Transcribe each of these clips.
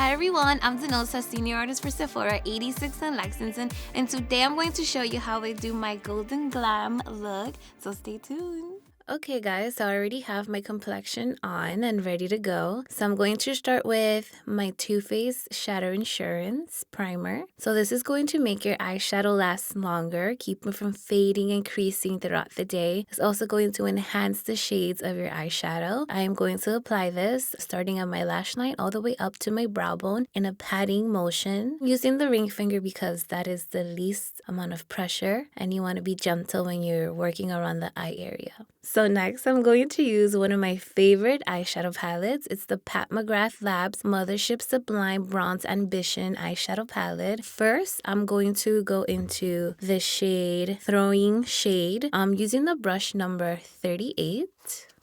Hi everyone, I'm Danilsa, senior artist for Sephora 86 in Lexington, and today I'm going to show you how I do my golden glam look, so stay tuned. Okay guys, so I already have my complexion on and ready to go. So I'm going to start with my Too Faced Shadow Insurance Primer. So this is going to make your eyeshadow last longer, keep it from fading and creasing throughout the day. It's also going to enhance the shades of your eyeshadow. I am going to apply this starting on my lash line all the way up to my brow bone in a patting motion using the ring finger because that is the least amount of pressure and you want to be gentle when you're working around the eye area. So next, I'm going to use one of my favorite eyeshadow palettes. It's the Pat McGrath Labs Mothership Sublime Bronze Ambition eyeshadow palette. First, I'm going to go into the shade Throwing Shade. I'm using the brush number 38.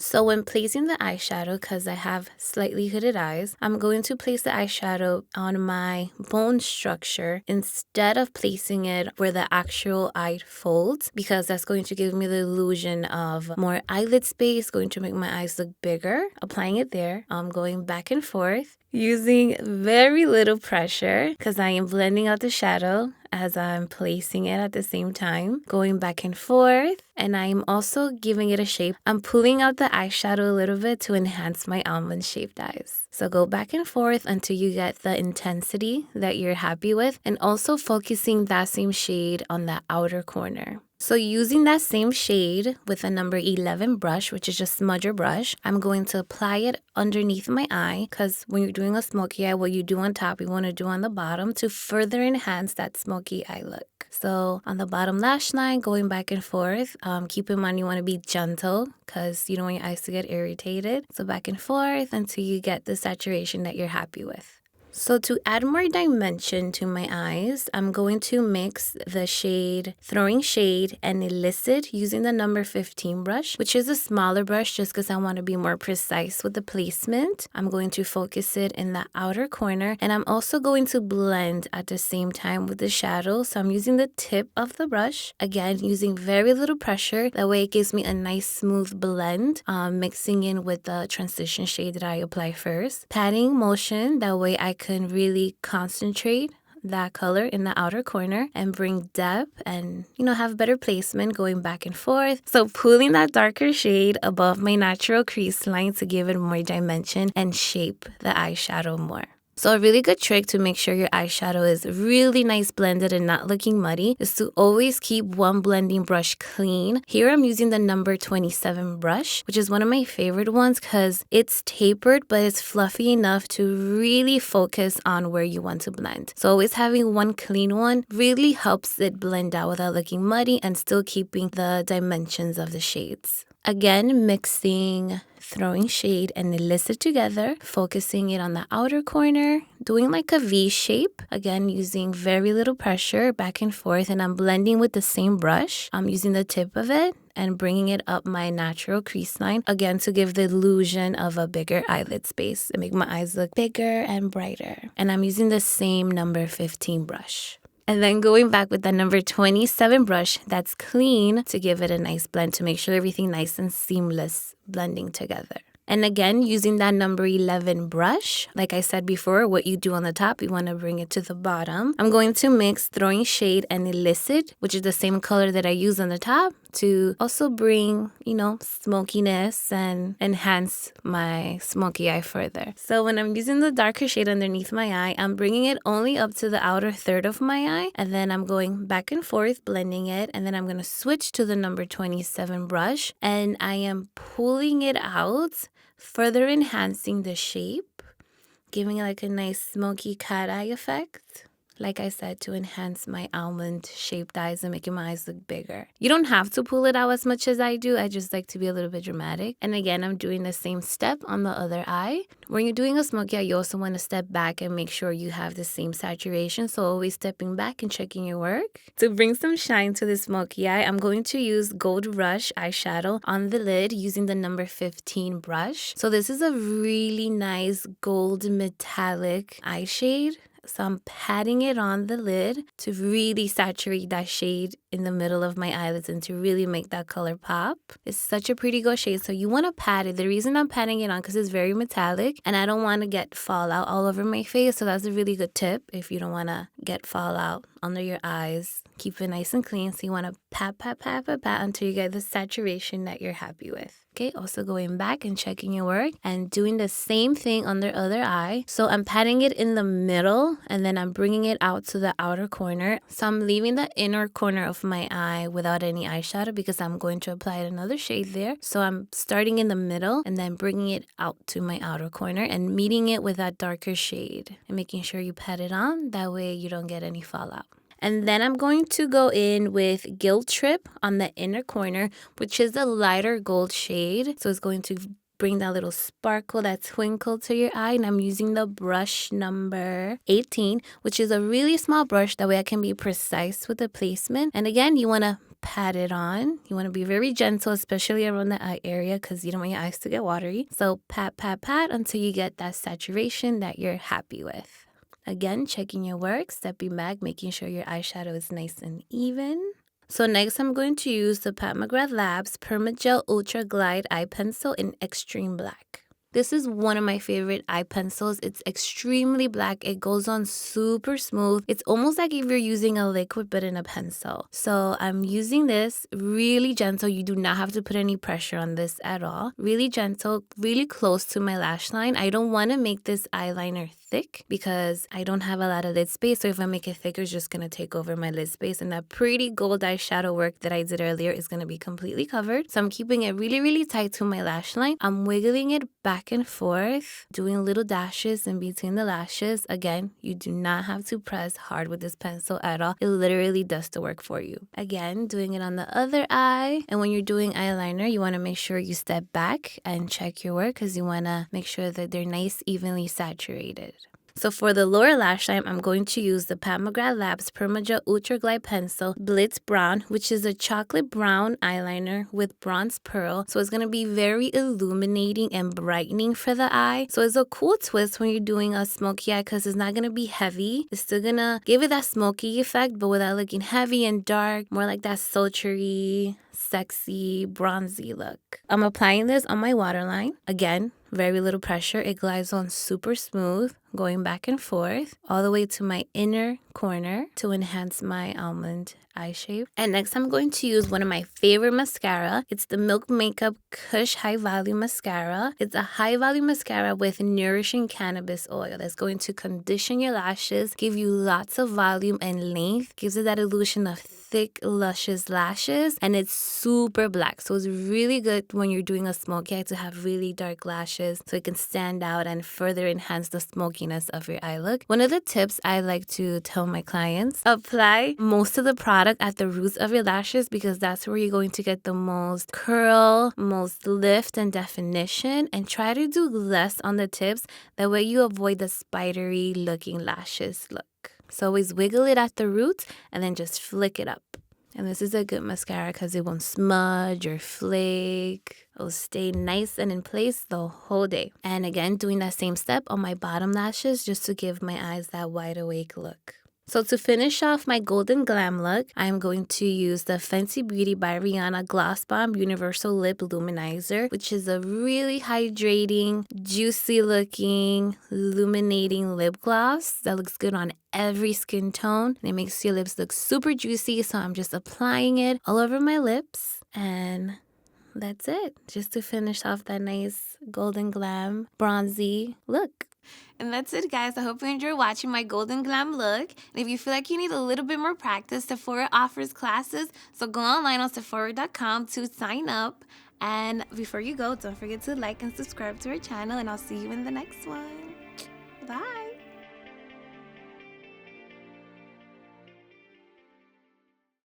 So when placing the eyeshadow, because I have slightly hooded eyes, I'm going to place the eyeshadow on my bone structure instead of placing it where the actual eye folds, because that's going to give me the illusion of more eyelid space, going to make my eyes look bigger. Applying it there, I'm going back and forth using very little pressure because I am blending out the shadow as I'm placing it at the same time, going back and forth, and I'm also giving it a shape. I'm pulling out the eyeshadow a little bit to enhance my almond-shaped eyes. So go back and forth until you get the intensity that you're happy with, and also focusing that same shade on the outer corner. So using that same shade with a number 11 brush, which is just smudger brush, I'm going to apply it underneath my eye because when you're doing a smoky eye, what you do on top, you want to do on the bottom to further enhance that smoky eye look. So on the bottom lash line, going back and forth, keep in mind you want to be gentle because you don't want your eyes to get irritated. So back and forth until you get the saturation that you're happy with. So to add more dimension to my eyes, I'm going to mix the shade Throwing Shade and Illicit using the number 15 brush, which is a smaller brush just because I want to be more precise with the placement. I'm going to focus it in the outer corner, and I'm also going to blend at the same time with the shadow. So I'm using the tip of the brush, again using very little pressure. That way it gives me a nice smooth blend, mixing in with the transition shade that I apply first. Patting motion, that way I can really concentrate that color in the outer corner and bring depth and, have better placement going back and forth. So pulling that darker shade above my natural crease line to give it more dimension and shape the eyeshadow more. So a really good trick to make sure your eyeshadow is really nice blended and not looking muddy is to always keep one blending brush clean. Here I'm using the number 27 brush, which is one of my favorite ones because it's tapered but it's fluffy enough to really focus on where you want to blend. So always having one clean one really helps it blend out without looking muddy and still keeping the dimensions of the shades. Again, mixing Throwing Shade and Illicit together, focusing it on the outer corner, doing like a V shape, again using very little pressure back and forth, and I'm blending with the same brush. I'm using the tip of it and bringing it up my natural crease line, again to give the illusion of a bigger eyelid space and make my eyes look bigger and brighter. And I'm using the same number 15 brush. And then going back with the number 27 brush that's clean to give it a nice blend to make sure everything nice and seamless blending together. And again, using that number 11 brush, like I said before, what you do on the top, you want to bring it to the bottom. I'm going to mix Throwing Shade and Illicit, which is the same color that I use on the top, to also bring, smokiness and enhance my smoky eye further. So when I'm using the darker shade underneath my eye, I'm bringing it only up to the outer third of my eye, and then I'm going back and forth, blending it, and then I'm going to switch to the number 27 brush, and I am pulling it out, further enhancing the shape, giving it like a nice smoky cat eye effect. Like I said, to enhance my almond-shaped eyes and making my eyes look bigger. You don't have to pull it out as much as I do. I just like to be a little bit dramatic. And again, I'm doing the same step on the other eye. When you're doing a smoky eye, you also want to step back and make sure you have the same saturation. So always stepping back and checking your work. To bring some shine to the smoky eye, I'm going to use Gold Rush eyeshadow on the lid using the number 15 brush. So this is a really nice gold metallic eye shade. So I'm patting it on the lid to really saturate that shade in the middle of my eyelids and to really make that color pop. It's such a pretty gold shade, so you want to pat it. The reason I'm patting it on because it's very metallic and I don't want to get fallout all over my face, so that's a really good tip if you don't want to get fallout under your eyes. Keep it nice and clean, so you want to pat until you get the saturation that you're happy with. Okay, also going back and checking your work and doing the same thing on the other eye. So I'm patting it in the middle and then I'm bringing it out to the outer corner. So I'm leaving the inner corner of my eye without any eyeshadow because I'm going to apply another shade there. So I'm starting in the middle and then bringing it out to my outer corner and meeting it with that darker shade and making sure you pat it on. That way you don't get any fallout. And then I'm going to go in with Guilt Trip on the inner corner, which is a lighter gold shade. So it's going to bring that little sparkle, that twinkle to your eye. And I'm using the brush number 18, which is a really small brush. That way I can be precise with the placement. And again, you want to pat it on. You want to be very gentle, especially around the eye area because you don't want your eyes to get watery. So pat until you get that saturation that you're happy with. Again, checking your work, stepping back, making sure your eyeshadow is nice and even. So next, I'm going to use the Pat McGrath Labs Permagel Ultra Glide Eye Pencil in Extreme Black. This is one of my favorite eye pencils. It's extremely black. It goes on super smooth. It's almost like if you're using a liquid but in a pencil. So I'm using this really gentle. You do not have to put any pressure on this at all. Really gentle, really close to my lash line. I don't want to make this eyeliner thick because I don't have a lot of lid space. So if I make it thicker, it's just going to take over my lid space. And that pretty gold eyeshadow work that I did earlier is going to be completely covered. So I'm keeping it really tight to my lash line. I'm wiggling it back and forth, doing little dashes in between the lashes. Again, you do not have to press hard with this pencil at all. It literally does the work for you. Again, doing it on the other eye. And when you're doing eyeliner, you want to make sure you step back and check your work because you want to make sure that they're nice, evenly saturated. So for the lower lash line, I'm going to use the Pat McGrath Labs Permagel Ultra Glide Pencil Blitz Brown, which is a chocolate brown eyeliner with bronze pearl. So it's going to be very illuminating and brightening for the eye. So it's a cool twist when you're doing a smoky eye because it's not going to be heavy. It's still going to give it that smoky effect, but without looking heavy and dark, more like that sultry, sexy, bronzy look. I'm applying this on my waterline. Again, very little pressure. It glides on super smooth, going back and forth all the way to my inner corner to enhance my almond eye shape. And next I'm going to use one of my favorite mascara. It's the Milk Makeup Kush High Volume Mascara. It's a high volume mascara with nourishing cannabis oil that's going to condition your lashes, give you lots of volume and length, gives it that illusion of thick, luscious lashes, and it's super black. So it's really good when you're doing a smoky eye to have really dark lashes so it can stand out and further enhance the smokiness of your eye look. One of the tips I like to tell my clients, apply most of the product at the roots of your lashes because that's where you're going to get the most curl, most lift and definition, and try to do less on the tips. That way you avoid the spidery looking lashes look. So always wiggle it at the roots and then just flick it up. And this is a good mascara because it won't smudge or flake. It'll stay nice and in place the whole day. And again, doing that same step on my bottom lashes just to give my eyes that wide awake look. So to finish off my golden glam look, I'm going to use the Fenty Beauty by Rihanna Gloss Bomb Universal Lip Luminizer, which is a really hydrating, juicy looking, illuminating lip gloss that looks good on every skin tone. And it makes your lips look super juicy, so I'm just applying it all over my lips. And that's it, just to finish off that nice golden glam bronzy look. And that's it, guys. I hope you enjoyed watching my golden glam look. And if you feel like you need a little bit more practice, Sephora offers classes. So go online on Sephora.com to sign up. And before you go, don't forget to like and subscribe to our channel. And I'll see you in the next one. Bye.